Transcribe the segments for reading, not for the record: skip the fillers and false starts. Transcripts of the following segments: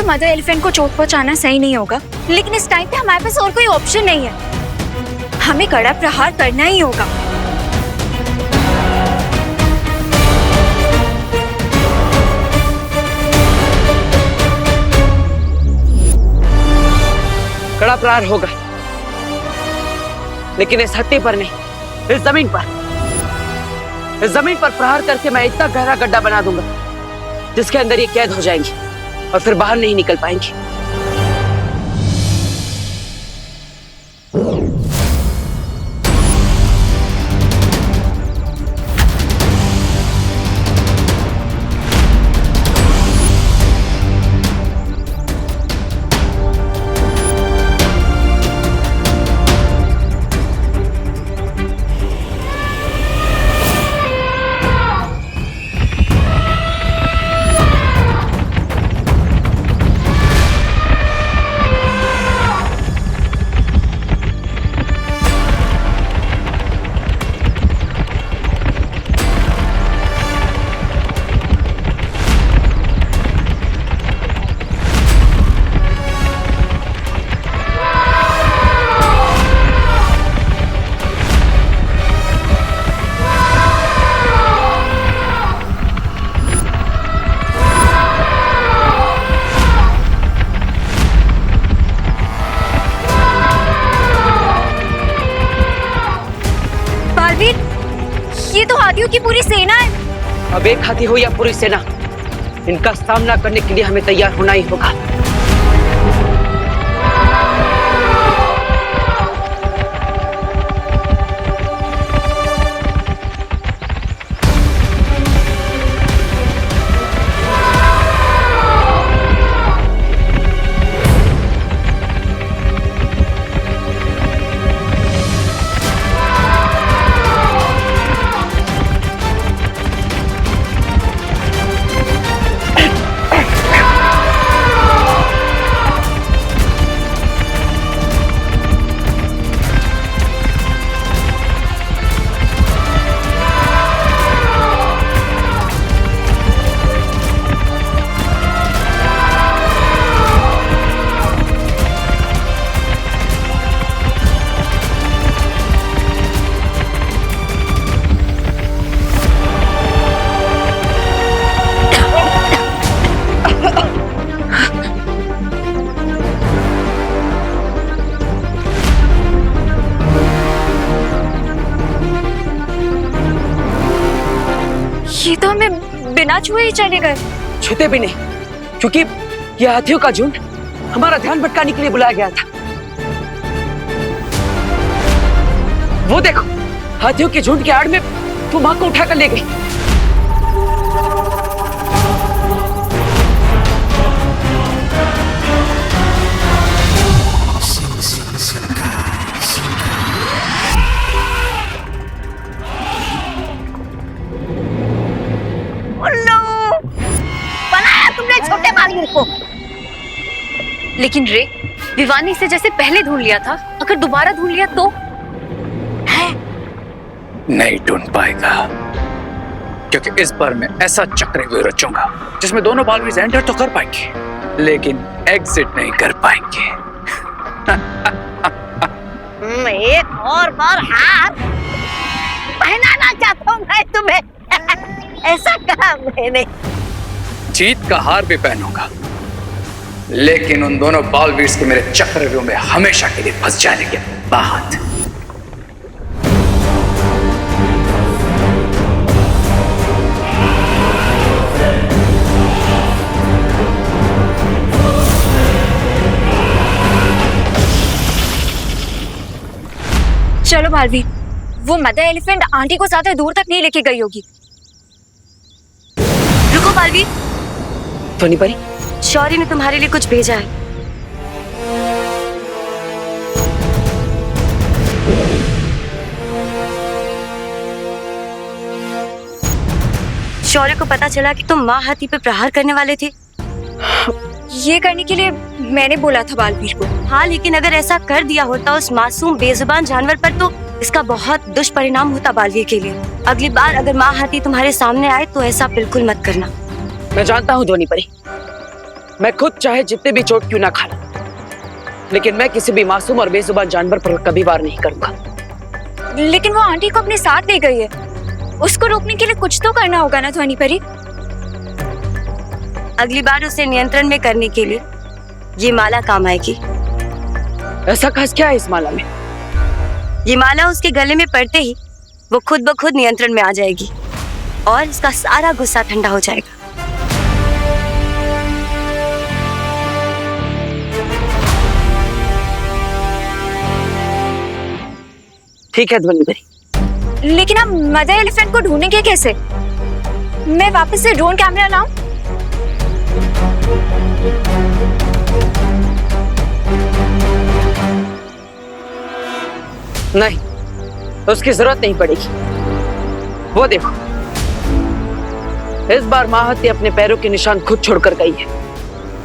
Mother elephant को चोट पहुंचाना सही नहीं होगा, लेकिन इस टाइम पे हमारे पास और कोई ऑप्शन नहीं है। हमें कड़ा प्रहार करना ही होगा। कड़ा प्रहार होगा, लेकिन इस हत्ती पर नहीं, इस जमीन पर। इस जमीन पर प्रहार करके मैं इतना गहरा गड्ढा बना दूंगा जिसके अंदर ये कैद हो जाएंगी और फिर बाहर नहीं निकल पाएंगी। ये तो हाथियों की पूरी सेना है। अब एक हाथी हो या पूरी सेना, इनका सामना करने के लिए हमें तैयार होना ही होगा। ये तो हमें बिना छुए ही चले गए। छूते भी नहीं, क्योंकि ये हाथियों का झुंड हमारा ध्यान भटकाने के लिए बुलाया गया था। वो देखो, हाथियों के झुंड के आड़ में तुम मां को उठाकर ले गई। छोटे बालवीर को। लेकिन रे, विवानी से जैसे पहले ढूंढ लिया था, अगर दोबारा ढूंढ लिया तो? है? नहीं ढूंढ पाएगा, क्योंकि इस बार मैं ऐसा चक्रव्यूह रचूंगा जिसमें दोनों बालवीर एंटर तो कर पाएंगे, लेकिन एग्जिट नहीं कर पाएंगे। एक और बार हार पहनाना चाहता हूँ मैं तुम्हें। ऐसा कहा मैंने। जीत का हार भी पहनूंगा, लेकिन उन दोनों बालवीर के मेरे चक्रव्यूह में हमेशा के लिए फंस जाने के बाद। चलो बालवीर, वो मदर एलिफेंट आंटी को ज्यादा दूर तक नहीं लेके गई होगी। रुको बालवीर, ध्वनि परी, शौर्य ने तुम्हारे लिए कुछ भेजा है। शौर्य को पता चला कि तुम माँ हाथी पे प्रहार करने वाले थे। ये करने के लिए मैंने बोला था बालवीर को। हाँ, लेकिन अगर ऐसा कर दिया होता उस मासूम बेजुबान जानवर पर तो इसका बहुत दुष्परिणाम होता बालवीर के लिए। अगली बार अगर माँ हाथी तुम्हारे सामने आए तो ऐसा बिल्कुल मत करना। मैं जानता हूँ ध्वनि परी, मैं खुद चाहे जितने भी चोट क्यों ना खा लूं, लेकिन मैं किसी भी मासूम और बेजुबान जानवर पर कभी वार नहीं करूंगा। लेकिन वो आंटी को अपने साथ ले गई है, उसको रोकने के लिए कुछ तो करना होगा ना ध्वनि परी। अगली बार उसे नियंत्रण में करने के लिए ये माला काम आएगी। ऐसा खास क्या है इस माला में? ये माला उसके गले में पड़ते ही वो खुद ब खुद नियंत्रण में आ जाएगी और इसका सारा गुस्सा ठंडा हो जाएगा। ठीक है ध्वनि परी। लेकिन आप मदर एलिफेंट को ढूंढेंगे कैसे? मैं वापस से ड्रोन कैमरा लाऊं? नहीं, उसकी जरूरत नहीं पड़ेगी। वो देखो, इस बार माहती अपने पैरों के निशान खुद छोड़कर गई है।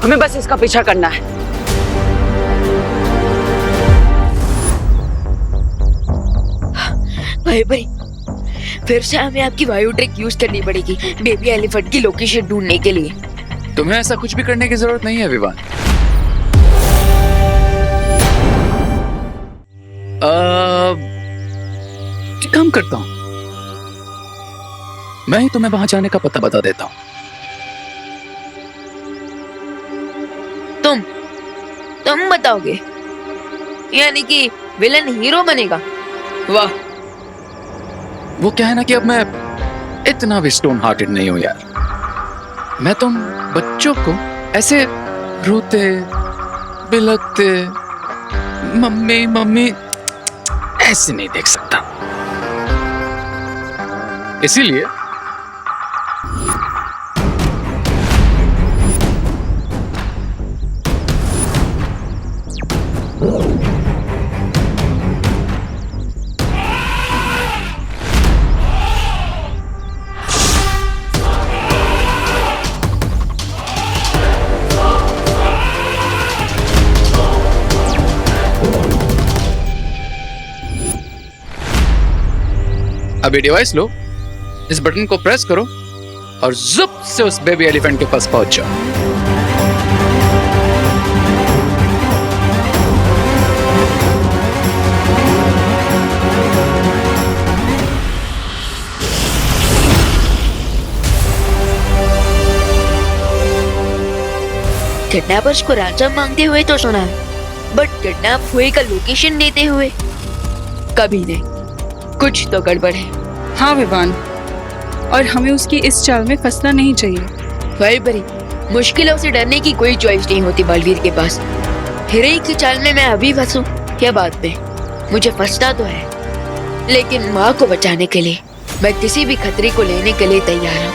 हमें बस इसका पीछा करना है। भाई भाई, फिर से हमें आपकी वायु ट्रिक यूज करनी पड़ेगी बेबी एलिफेंट की लोकेशन ढूंढने के लिए। तुम्हें ऐसा कुछ भी करने की जरूरत नहीं है विवान। काम करता हूं, मैं ही तुम्हें वहां जाने का पता बता देता हूं। तुम बताओगे? यानी कि विलन हीरो बनेगा? वाह। वो क्या है ना कि अब मैं इतना भी स्टोन हार्टेड नहीं हूं यार। मैं तुम बच्चों को ऐसे रोते बिलखते मम्मी मम्मी ऐसे नहीं देख सकता। इसीलिए अभी डिवाइस लो, इस बटन को प्रेस करो और जुप से उस बेबी एलिफेंट के पास पहुंच जाओ। किडनैपर्स को रैंसम मांगते हुए तो सुना है, बट किडनैप हुए का लोकेशन देते हुए कभी नहीं। कुछ तो गड़बड़ है। हाँ विवान, और हमें उसकी इस चाल में फंसना नहीं चाहिए। भाई बड़ी मुश्किलों से डरने की कोई चॉइस नहीं होती बालवीर के पास। हिरे की चाल में मैं अभी फंसूं क्या बात में? मुझे फंसना तो है, लेकिन माँ को बचाने के लिए मैं किसी भी खतरे को लेने के लिए तैयार हूँ।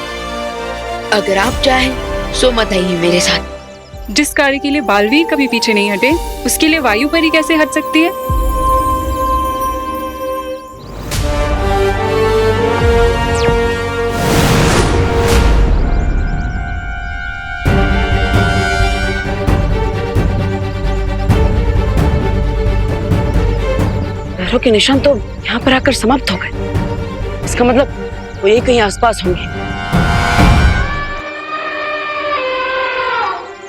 अगर आप चाहें सो मत आइए मेरे साथ। जिस कार्य के लिए बालवीर कभी पीछे नहीं हटे, उसके लिए वायु परी कैसे हट सकती है? पैरों के निशान तो यहाँ पर आकर समाप्त हो गए। इसका मतलब वो यही कहीं आसपास होंगे।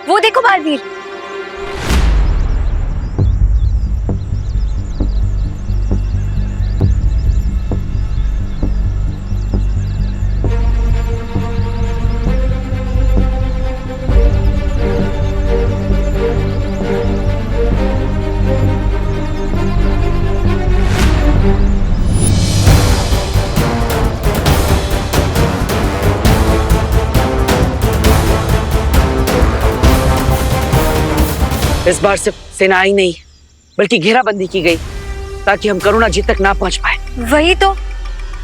वो देखो बालवीर। इस बार सिर्फ सेनाएं नहीं बल्कि घेराबंदी की गई ताकि हम करुणा जी तक ना पहुंच पाए। वही तो,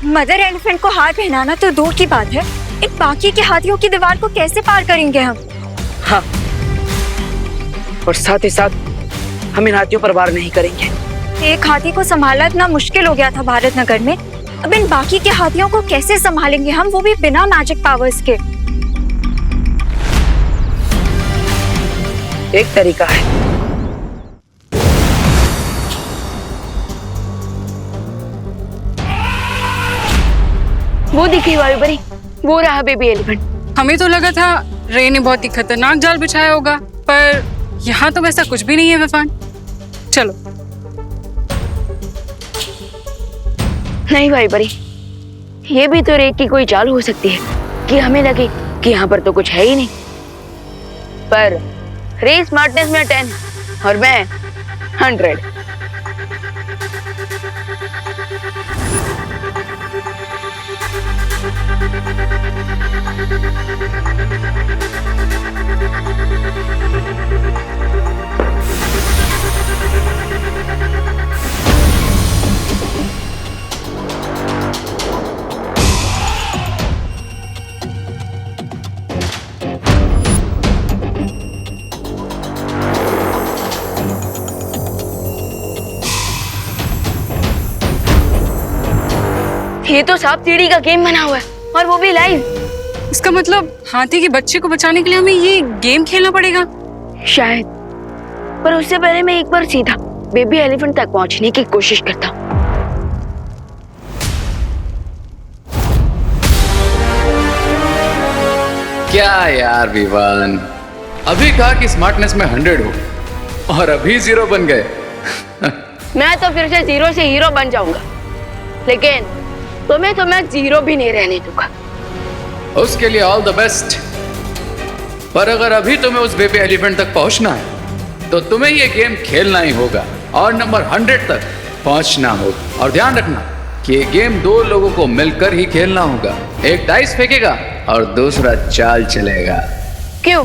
मदर एलिफेंट को हार पहनाना तो दूर की बात है, इन बाकी के हाथियों की दीवार को कैसे पार करेंगे हम? हाँ, और साथ ही साथ हम इन हाथियों पर वार नहीं करेंगे। एक हाथी को संभालना इतना मुश्किल हो गया था भारत नगर में, अब इन बाकी के हाथियों को कैसे संभालेंगे हम, वो भी बिना मैजिक पावर्स के? एक तरीका है। वो दिखी वायुबरी, वो रहा बेबी एलिफेंट। हमें तो लगा था रे ने बहुत ही खतरनाक जाल बिछाया होगा, पर यहाँ तो वैसा कुछ भी नहीं है विवान। चलो। नहीं भाई परी, ये भी तो रे की कोई चाल हो सकती है कि हमें लगे कि यहाँ पर तो कुछ है ही नहीं। पर रे स्मार्टनेस में 10 और मैं 100। ये तो सांप सीढ़ी का गेम बना हुआ है, और वो भी लाइव। इसका मतलब हाथी के बच्चे को बचाने के लिए हमें ये गेम खेलना पड़ेगा शायद, पर उससे पहले मैं एक बार सीधा बेबी एलिफेंट तक पहुंचने की कोशिश करता हूँ। क्या यार विवान, अभी कहा कि स्मार्टनेस में 100 हो और अभी 0 बन गए। मैं तो फिर से 0 से हीरो बन जाऊंगा, लेकिन तुम्हें तो मैं 0 भी नहीं रहने दूंगा। उसके लिए ऑल द बेस्ट। पर अगर अभी तुम्हें उस बेबी एलिफेंट तक पहुंचना है तो तुम्हें ये गेम खेलना ही होगा और नंबर 100 तक पहुंचना होगा। और ध्यान रखना कि ये गेम 2 लोगों को मिलकर ही खेलना होगा। एक डाइस फेंकेगा और दूसरा चाल चलेगा। क्यों,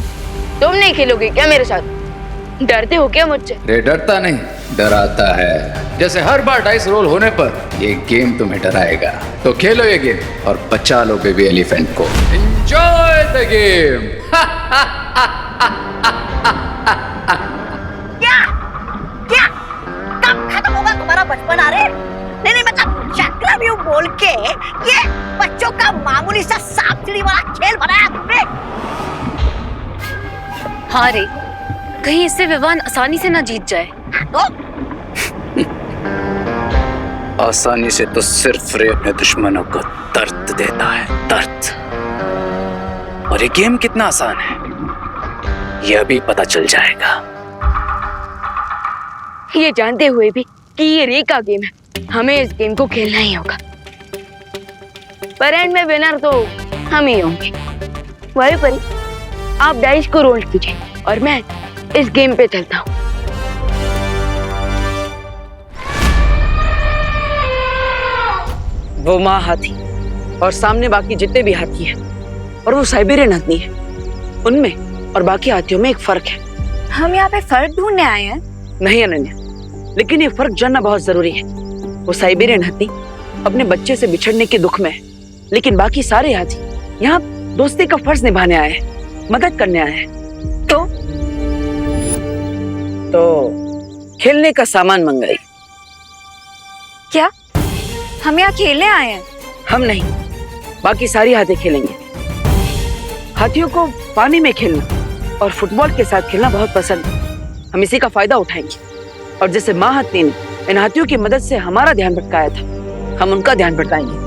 तुम नहीं खेलोगे क्या मेरे साथ? डरते हो क्या मुझसे? रे डरता नहीं, डराता है। जैसे हर बार डाइस रोल होने पर ये गेम तुम्हें डराएगा। तो खेलो ये गेम और बचा लो बेबी एलिफेंट को। Enjoy the game. क्या क्या कब खत्म होगा तुम्हारा बचपन? अरे नहीं मतलब चक्रव्यूह बोल के ये बच्चों का मामूली सा सांप सीढ़ी वाला खेल बनाया तुमने? हाँ रे, कहीं इससे विवान आसानी से ना जीत जाए। तो आसानी से तो सिर्फ रे अपने दुश्मनों को दर्द देता है, दर्द। और ये गेम कितना आसान है ये अभी पता चल जाएगा। ये जानते हुए भी कि ये रे का गेम है, हमें इस गेम को खेलना ही होगा। पर एंड में विनर तो हम ही होंगे। वही परी, आप डाइस को रोल कीजिए और मैं इस गेम पे चलता हूँ। वो माँ हाथी और सामने बाकी जितने भी हाथी हैं, और वो साइबेरियन हाथी है, उनमें और बाकी हाथियों में एक फर्क है। हम यहाँ पे फर्क ढूंढने आए हैं। नहीं अनन्या, लेकिन ये फर्क जानना बहुत जरूरी है। वो साइबेरियन हाथी अपने बच्चे से बिछड़ने के दुख में है, लेकिन बाकी सारे हाथी यहाँ दोस्ती का फर्ज निभाने आए हैं, मदद करने आए हैं। तो खेलने का सामान मंगाई। क्या हम यहाँ खेलने आए हैं? हम नहीं, बाकी सारी हाथी खेलेंगे। हाथियों को पानी में खेलना और फुटबॉल के साथ खेलना बहुत पसंद है। हम इसी का फायदा उठाएंगे। और जैसे माँ हाथी ने इन हाथियों की मदद से हमारा ध्यान भटकाया था, हम उनका ध्यान भटकाएंगे।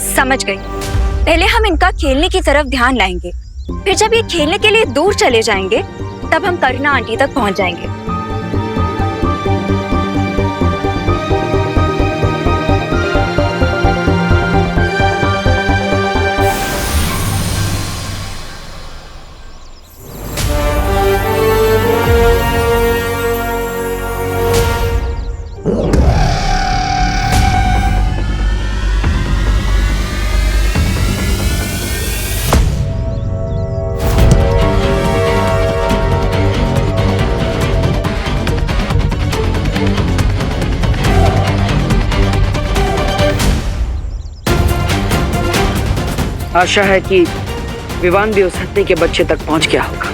समझ गई। पहले हम इनका खेलने की तरफ ध्यान लाएंगे, फिर जब ये खेलने के लिए दूर चले जाएंगे तब हम करुणा आंटी तक पहुंच जाएंगे। आशा है कि विवान भी उस हाथी के बच्चे तक पहुंच गया होगा।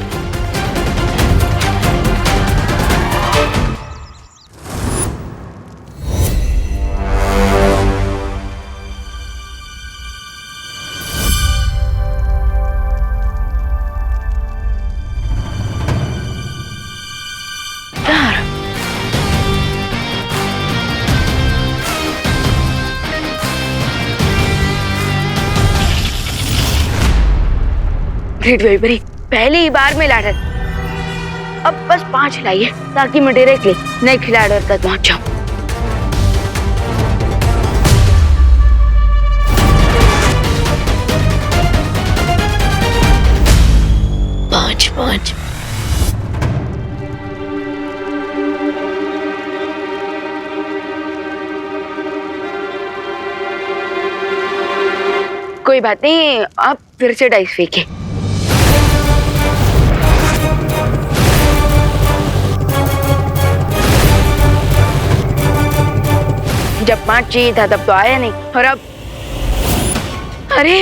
ग्रेट वैभवी, पहली बार में लैडर। अब बस 5 लाइए ताकि मैं डायरेक्टली नेक्स्ट लैडर तक पहुंच जाऊं। 5। कोई बात नहीं, आप फिर से डाइस फेंके। जब 5 चाहिए था तब तो आया नहीं, और अब अरे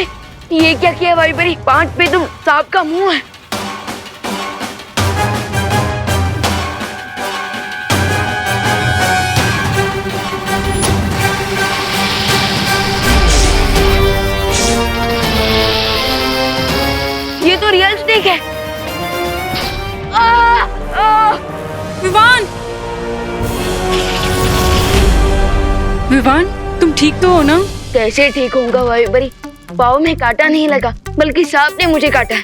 ये क्या किया वैभवी? 5 पे तुम सांप का मुंह है। ये तो रियल स्नेक है। विवान, विवान, तुम ठीक तो हो ना? कैसे ठीक होऊंगा वैभवी? पाँव में कांटा नहीं लगा, बल्कि सांप ने मुझे काटा है।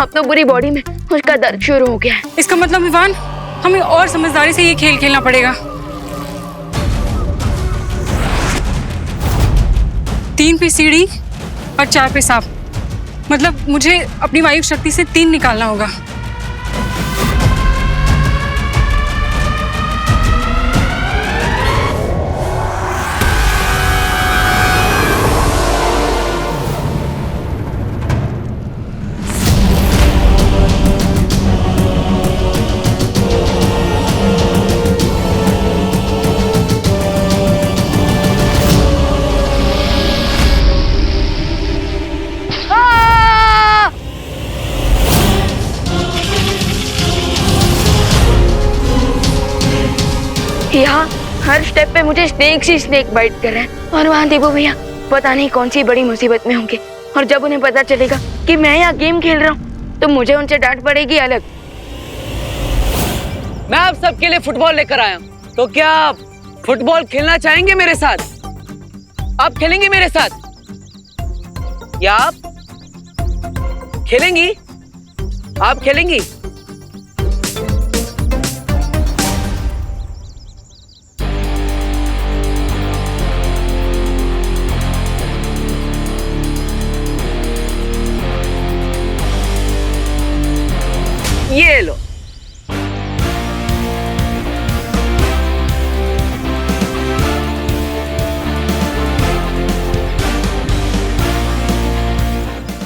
अब तो पूरी बॉडी में उसका दर्द शुरू हो गया है। इसका मतलब विवान, हमें और समझदारी से ये खेल खेलना पड़ेगा। 3 पे सीढ़ी और 4 पे सांप। मतलब मुझे अपनी वायु शक्ति से 3 निकालना होगा। यहाँ हर स्टेप पे मुझे स्नेक ही स्नेक बाइट कर रहे हैं, और वहाँ देवो भैया पता नहीं कौन सी बड़ी मुसीबत में होंगे, और जब उन्हें पता चलेगा कि मैं यहाँ गेम खेल रहा हूँ तो मुझे उनसे डांट पड़ेगी अलग। मैं आप सबके लिए फुटबॉल लेकर आया हूँ, तो क्या आप फुटबॉल खेलना चाहेंगे मेरे साथ? आप खेलेंगे मेरे साथ या आप खेलेंगी? आप खेलेंगी? ये लो।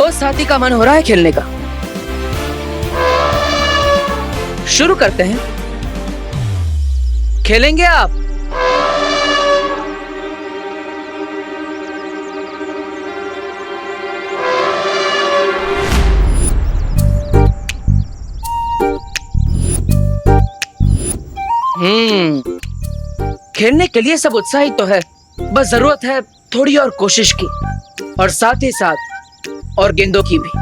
ओ साथी का मन हो रहा है खेलने का। शुरू करते हैं। खेलेंगे आप? खेलने के लिए सब उत्साहित तो है, बस जरूरत है थोड़ी और कोशिश की, और साथ ही साथ और गेंदों की भी।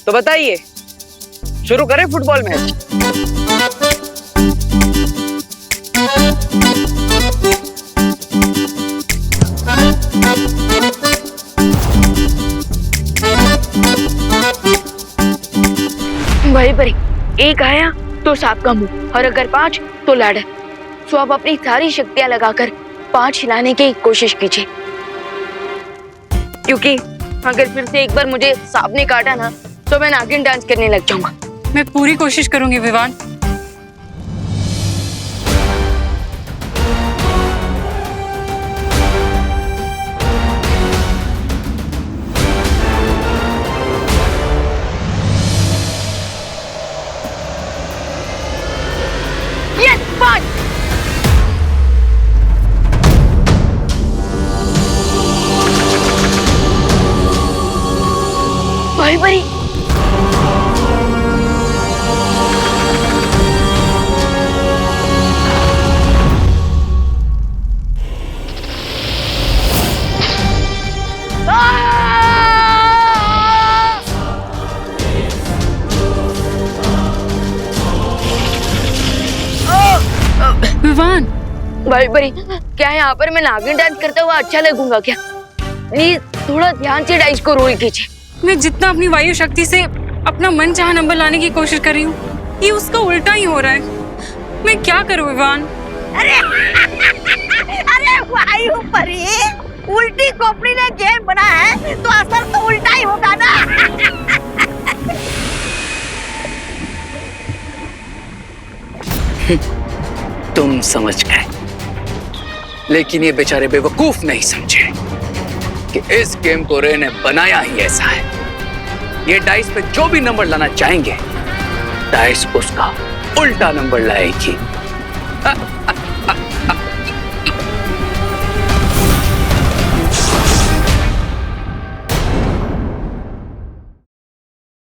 तो बताइए, शुरू करें फुटबॉल मैच? भाई बड़ी, 1 आया तो सांप का मुंह, और अगर 5 तो लैडर। तो आप अपनी सारी शक्तियां लगाकर 5 हिलाने की कोशिश कीजिए, क्योंकि अगर फिर से एक बार मुझे सांप ने काटा ना तो मैं नागिन डांस करने लग जाऊंगा। मैं पूरी कोशिश करूंगी विवान। यस, 5। भाई परी, क्या यहाँ पर मैं नागिन डांस करता हुआ अच्छा लगूंगा क्या? प्लीज थोड़ा ध्यान से डाइस को रोल कीजिए। मैं जितना अपनी वायु शक्ति से अपना मन चाहा नंबर लाने की कोशिश कर रही हूँ, ये उसका उल्टा ही हो रहा है। मैं क्या करूँ विवान? अरे अरे वायु परी, उल्टी खोपड़ी ने गेम बना है तो असर तो उल्टा ही होगा ना। तुम समझ गए, लेकिन ये बेचारे बेवकूफ नहीं समझे कि इस गेम को रे ने बनाया ही ऐसा है। ये डाइस पे जो भी नंबर लाना चाहेंगे, डाइस उसका उल्टा नंबर लाएगी।